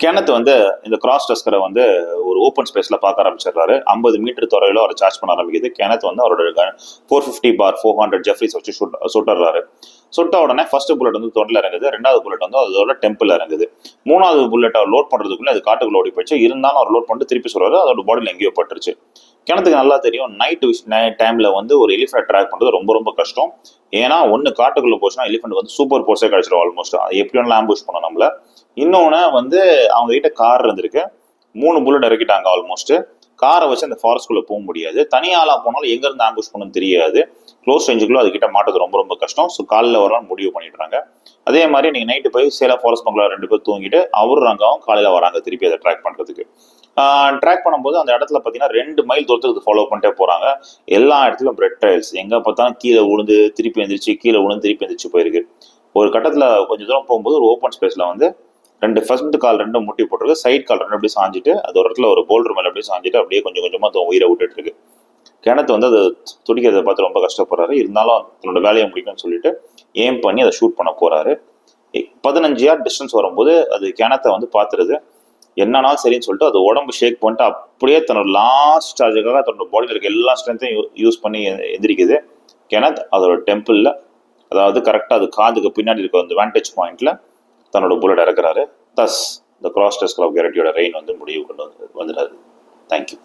கிணத்து வந்து இந்த கிராஸ் டஸ்கரை வந்து ஒரு ஓப்பன் ஸ்பேஸ்ல பார்க்க ஆரம்பிச்சிடுறாரு. 50 மீட்டர் துறையில அவர் சார்ஜ் பண்ண ஆரம்பிக்குது. கிணத்து வந்து அவரோட 450/400 ஜெஃப்ரிஸ் வச்சு சுட்டுறாரு. சுட்ட உடனே ஃபர்ஸ்ட் புல்லட் வந்து தொண்டில் இறங்குது, ரெண்டாவது புல்லட் வந்து அதோட டெம்பிள் இறங்குது. மூணாவது புல்லட் அவர் லோட் பண்றதுக்குள்ள அது காட்டுக்குள்ள ஓடி போயிடுச்சு. இருந்தாலும் அவர் லோட் பண்ணிட்டு திருப்பி சொல்றாரு, அதோட பாடியில் எங்கேயோ பட்டுருச்சு. கிணத்துக்கு நல்லா தெரியும், நைட் டைம்ல வந்து ஒரு எலிஃபென்ட் ட்ராக் பண்றது ரொம்ப ரொம்ப கஷ்டம். ஏன்னா ஒன்னு காட்டுக்குள்ள போச்சுன்னா எலிஃபென்ட் வந்து சூப்பர் போர்ஸே கிடைச்சிடும் ஆல்மோஸ்ட். எப்படி வேணாலும் ஆம்புஷ் பண்ணும் நம்மள. இன்னொன்னு வந்து அவங்க கிட்ட கார் இருந்திருக்கு, 3 புல்லட் இறக்கிட்டாங்க ஆல்மோஸ்ட். காரை வச்சு அந்த ஃபாரஸ்ட்குள்ள போக முடியாது. தனியாளா போனாலும் எங்க இருந்து ஆம்புஷ் பண்ணணும் தெரியாது. க்ளோஸ் ரேஞ்சுக்குள்ள அது கிட்ட மாட்டது ரொம்ப ரொம்ப கஷ்டம். ஸோ காலையில் வரலாம்னு முடிவு பண்ணிடுறாங்க. அதே மாதிரி நீங்க நைட்டு போய் சேலம் ஃபாரஸ்ட் பங்களா 2 பேர் தூங்கிட்டு அவரு ரங்காவும் காலையில வராங்க திருப்பி அதை ட்ராக் பண்றதுக்கு. ட்ராக் பண்ணும்போது அந்த இடத்துல பார்த்தீங்கன்னா 2 மைல் தூரத்துக்கு ஃபாலோ பண்ணிட்டே போறாங்க. எல்லா இடத்துலையும் பிரெட் ட்ரைல்ஸ், எங்க பார்த்தாலும் கீழே விழுந்து திருப்பி எந்திரிச்சு, கீழே விழுந்து திருப்பி எந்திரிச்சு போயிருக்கு. ஒரு கட்டத்தில் கொஞ்சம் தூரம் போகும்போது ஒரு ஓப்பன் ஸ்பேஸ்ல வந்து ஃபர்ஸ்ட் கால் 2 முட்டி போட்டிருக்கு, சைட் கால் 2 அப்படியே சாஞ்சிட்டு அது ஒரு இடத்துல ஒரு போல்டர் மேல அப்படியே சாஞ்சிட்டு அப்படியே கொஞ்சம் கொஞ்சமா உயிரை விட்டுட்டு இருக்கு. கிணத்து வந்து அது துடிக்கிறத பார்த்து ரொம்ப கஷ்டப்படுறாரு. இருந்தாலும் தன்னோட வேலையை முடிக்கணும்னு சொல்லிட்டு ஏம் பண்ணி அதை ஷூட் பண்ண போறாரு. 15 யார்ட் டிஸ்டன்ஸ் வரும்போது அது கிணத்தை வந்து பாத்துருது. என்னன்னாலும் சரின்னு சொல்லிட்டு அது உடம்பு ஷேக் பண்ணிட்டு அப்படியே தன்னோட லாஸ்ட் சார்ஜுக்காக தன்னோட பாடியில் இருக்க எல்லா ஸ்ட்ரென்த்தையும் யூஸ் பண்ணி எந்திரிக்குது. கிணத் அதோட டெம்பிள்ல, அதாவது கரெக்டா அது காதுக்கு பின்னாடி இருக்க அந்த வாண்டேஜ் பாயிண்ட்ல தன்னோட புல்லட் இறக்குறாரு. Thus the grass tusker of கெரட்டியோட ரெயின் வந்து முடிவு கொண்டு வந்துடுறாரு. தேங்க்யூ.